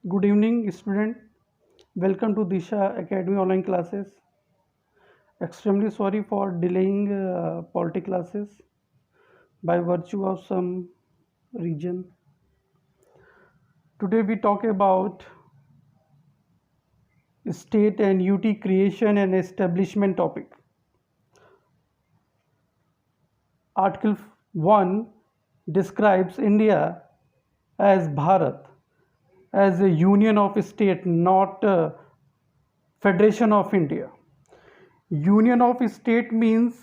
Good evening, student. Welcome to Disha Academy online classes. Extremely sorry for delaying polity classes by virtue of some reason. Today we talk about state and UT creation and establishment topic. Article 1 describes India as Bharat, as a union of state, not a federation of India. Union of state means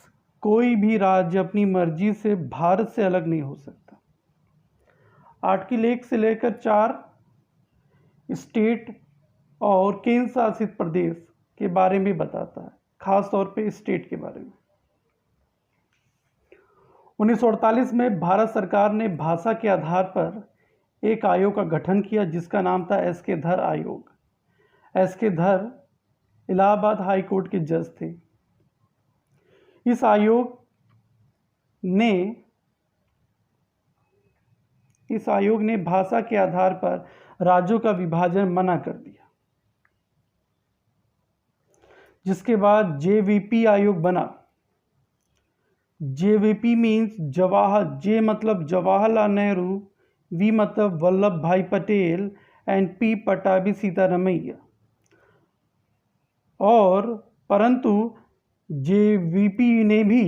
कोई भी राज्य अपनी मर्जी से भारत से अलग नहीं हो सकता। आर्टिकल 1 से लेकर 4 स्टेट और केंद्र शासित प्रदेश के बारे में बताता है, खास तौर पे स्टेट के बारे में। 1948 में भारत सरकार ने भाषा के आधार पर एक आयोग का गठन किया जिसका नाम था एस के धर आयोग। एस के धर इलाहाबाद हाई कोर्ट के जज थे। इस आयोग ने भाषा के आधार पर राज्यों का विभाजन मना कर दिया, जिसके बाद जेवीपी आयोग बना। जेवीपी मीन्स जे मतलब जवाहरलाल नेहरू, वी मतलब वल्लभ भाई पटेल एंड पी पटाभी सीतारमैया। और परंतु जेवीपी ने भी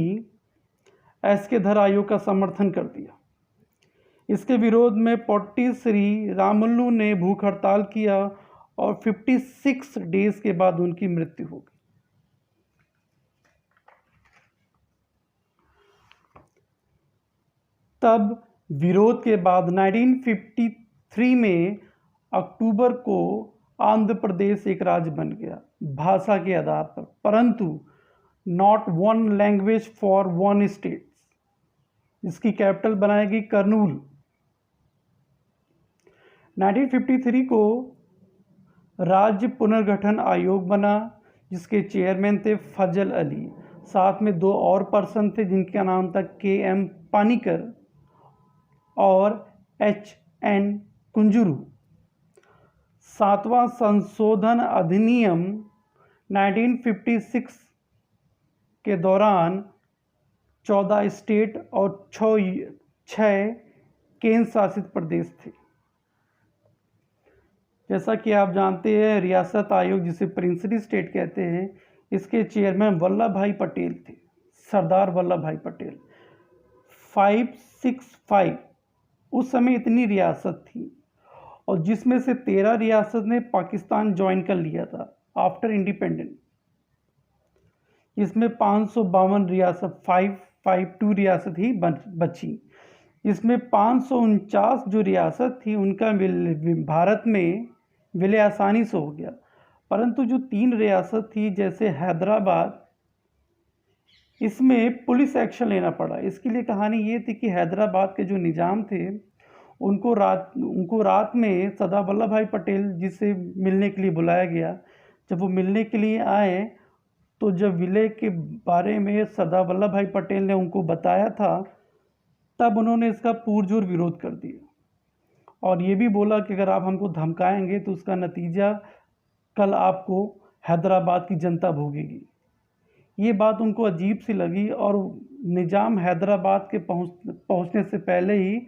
एस के धर आयोग का समर्थन कर दिया। इसके विरोध में पोट्टी श्री रामुलु ने भूख हड़ताल किया और 56 डेज के बाद उनकी मृत्यु हो गई। तब विरोध के बाद 1953 में अक्टूबर को आंध्र प्रदेश एक राज्य बन गया भाषा के आधार पर, परंतु not one language for one state. इसकी कैपिटल बनाएगी कर्नूल। 1953 को राज्य पुनर्गठन आयोग बना जिसके चेयरमैन थे फजल अली, साथ में 2 और पर्सन थे जिनका नाम था के.एम. पानीकर और एच.एन. कुंजुरू। 7वां संशोधन अधिनियम 1956 के दौरान 14 स्टेट और 6 केंद्र शासित प्रदेश थे। जैसा कि आप जानते हैं, रियासत आयोग जिसे प्रिंसली स्टेट कहते हैं, इसके चेयरमैन वल्लभ भाई पटेल थे, सरदार वल्लभ भाई पटेल। 565 उस समय इतनी रियासत थी और जिसमें से 13 रियासत ने पाकिस्तान ज्वाइन कर लिया था आफ्टर इंडिपेंडेंस। इसमें 552 रियासत 552 रियासत ही बची। इसमें 549 जो रियासत थी उनका भारत में विलय आसानी से हो गया, परंतु जो 3 रियासत थी जैसे हैदराबाद, इसमें पुलिस एक्शन लेना पड़ा। इसके लिए कहानी ये थी कि हैदराबाद के जो निजाम थे उनको रात में सरदार वल्लभ भाई पटेल जिसे मिलने के लिए बुलाया गया। जब वो मिलने के लिए आए तो जब विलय के बारे में सरदार वल्लभ भाई पटेल ने उनको बताया था, तब उन्होंने इसका पुरजोर विरोध कर दिया और ये भी बोला कि अगर आप हमको धमकाएंगे तो उसका नतीजा कल आपको हैदराबाद की जनता भोगेगी। ये बात उनको अजीब सी लगी और निजाम हैदराबाद के पहुंचने से पहले ही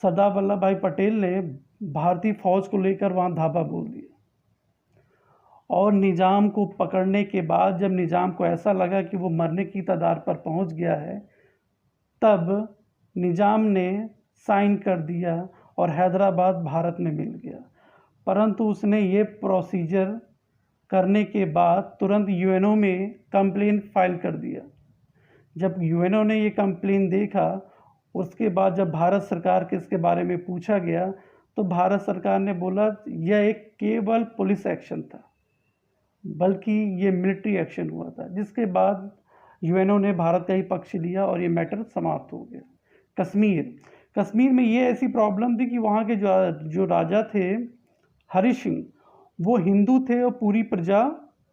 सरदार वल्लभ भाई पटेल ने भारतीय फौज को लेकर वहाँ धावा बोल दिया। और निजाम को पकड़ने के बाद जब निजाम को ऐसा लगा कि वो मरने की कगार पर पहुंच गया है, तब निजाम ने साइन कर दिया और हैदराबाद भारत में मिल गया। परंतु उसने ये प्रोसीजर करने के बाद तुरंत यूएनओ में कंप्लेन फाइल कर दिया। जब यूएनओ ने ये कंप्लेन देखा, उसके बाद जब भारत सरकार के इसके बारे में पूछा गया तो भारत सरकार ने बोला यह एक केवल पुलिस एक्शन था, बल्कि ये मिलिट्री एक्शन हुआ था। जिसके बाद यूएनओ ने भारत का ही पक्ष लिया और ये मैटर समाप्त हो गया। कश्मीर में ये ऐसी प्रॉब्लम थी कि वहाँ के जो राजा थे हरि सिंह, वो हिंदू थे और पूरी प्रजा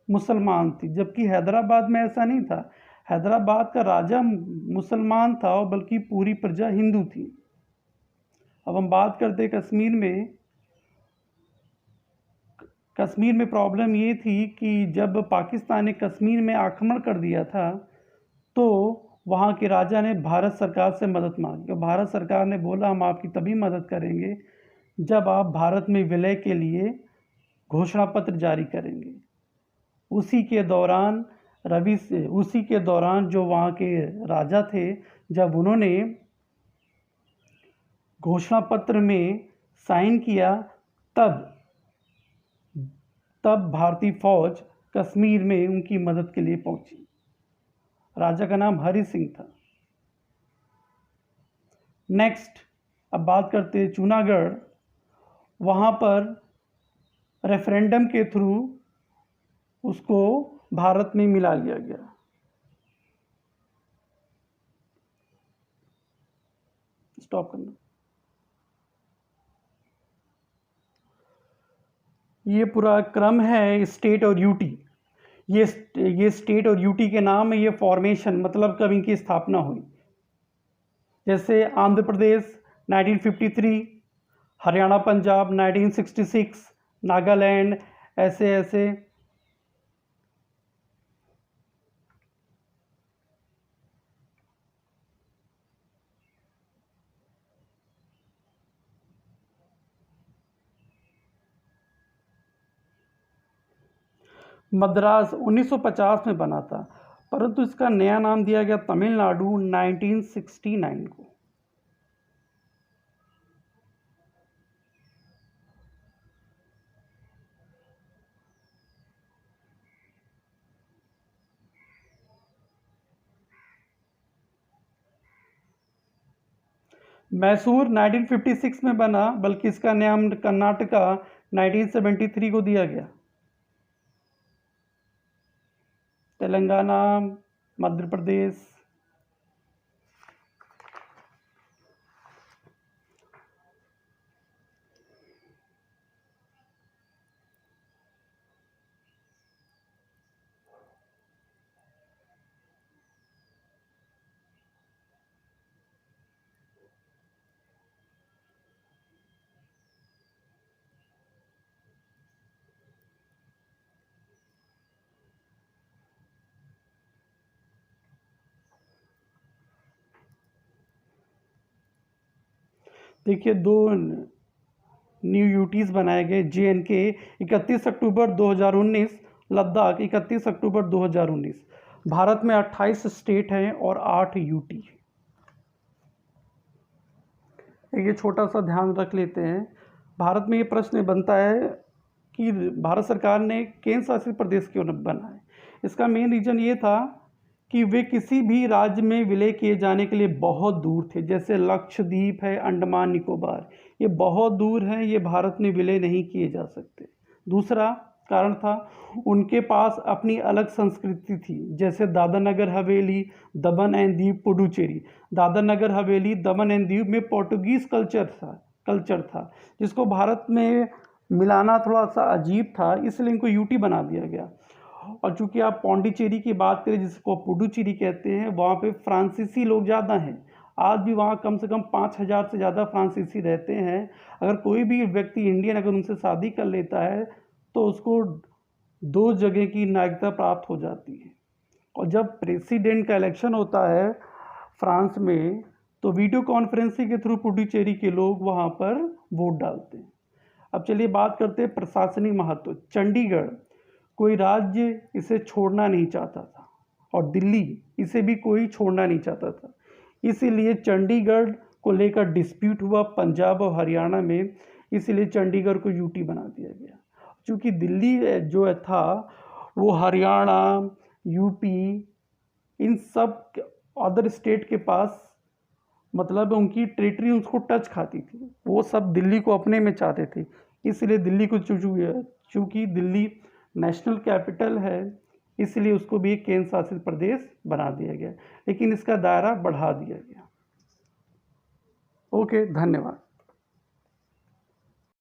मुसलमान थी, जबकि हैदराबाद में ऐसा नहीं था। हैदराबाद का राजा मुसलमान था और बल्कि पूरी प्रजा हिंदू थी। अब हम बात करते हैं कश्मीर में कश्मीर में प्रॉब्लम ये थी कि जब पाकिस्तान ने कश्मीर में आक्रमण कर दिया था तो वहाँ के राजा ने भारत सरकार से मदद मांगी और भारत सरकार ने बोला हम आपकी तभी मदद करेंगे जब आप भारत में विलय के लिए घोषणा पत्र जारी करेंगे। उसी के दौरान जो वहाँ के राजा थे, जब उन्होंने घोषणा पत्र में साइन किया तब भारतीय फौज कश्मीर में उनकी मदद के लिए पहुंची। राजा का नाम हरि सिंह था। नेक्स्ट अब बात करते हैं चूनागढ़। वहाँ पर रेफरेंडम के थ्रू उसको भारत में मिला लिया गया। स्टॉप करना। ये पूरा क्रम है स्टेट और यूटी। ये स्टेट और यूटी के नाम है, ये फॉर्मेशन मतलब कब इनकी स्थापना हुई। जैसे आंध्र प्रदेश 1953, हरियाणा पंजाब 1966, नागालैंड ऐसे ऐसे। मद्रास 1950 में बना था, परंतु इसका नया नाम दिया गया तमिलनाडु 1969 को। मैसूर 1956 में बना, बल्कि इसका नाम कर्नाटका 1973 को दिया गया। तेलंगाना, मध्य प्रदेश। देखिए, 2 न्यू यूटीज़ बनाए गए। JNK 31 अक्टूबर 2019, लद्दाख 31 अक्टूबर 2019। भारत में 28 स्टेट हैं और 8 यूटी। ये छोटा सा ध्यान रख लेते हैं। भारत में ये प्रश्न बनता है कि भारत सरकार ने केंद्र शासित प्रदेश क्यों न बनाए। इसका मेन रीज़न ये था कि वे किसी भी राज्य में विलय किए जाने के लिए बहुत दूर थे। जैसे लक्षद्वीप है, अंडमान निकोबार, ये बहुत दूर हैं, ये भारत में विलय नहीं किए जा सकते। दूसरा कारण था उनके पास अपनी अलग संस्कृति थी। जैसे दादरा नगर हवेली, दमन and Diu, Puducherry. Dadra Nagar Haveli, Daman and Diu में पोर्टुगीज कल्चर था जिसको भारत में मिलाना थोड़ा सा अजीब था, इसलिए इनको यूटी बना दिया गया। और चूंकि आप पौंडीचेरी की बात करें जिसको पुडुचेरी कहते हैं, वहाँ पे फ्रांसीसी लोग ज़्यादा हैं। आज भी वहाँ कम से कम 5,000 से ज़्यादा फ्रांसीसी रहते हैं। अगर कोई भी व्यक्ति इंडियन अगर उनसे शादी कर लेता है तो उसको 2 जगह की नागरिकता प्राप्त हो जाती है। और जब प्रेसिडेंट का इलेक्शन होता है फ्रांस में, तो वीडियो कॉन्फ्रेंसिंग के थ्रू पुडुचेरी के लोग वहाँ पर वोट डालते हैं। अब चलिए बात करते हैं प्रशासनिक महत्व। चंडीगढ़, कोई राज्य इसे छोड़ना नहीं चाहता था और दिल्ली इसे भी कोई छोड़ना नहीं चाहता था। इसीलिए चंडीगढ़ को लेकर डिस्प्यूट हुआ पंजाब और हरियाणा में, इसीलिए चंडीगढ़ को यूटी बना दिया गया। क्योंकि दिल्ली जो था वो हरियाणा, यूपी, इन सब अदर स्टेट के पास मतलब उनकी टेरिटरी उसको टच खाती थी, वो सब दिल्ली को अपने में चाहते थे। इसलिए दिल्ली को चूँकि दिल्ली नेशनल कैपिटल है, इसलिए उसको भी एक केंद्र शासित प्रदेश बना दिया गया, लेकिन इसका दायरा बढ़ा दिया गया। ओके, धन्यवाद।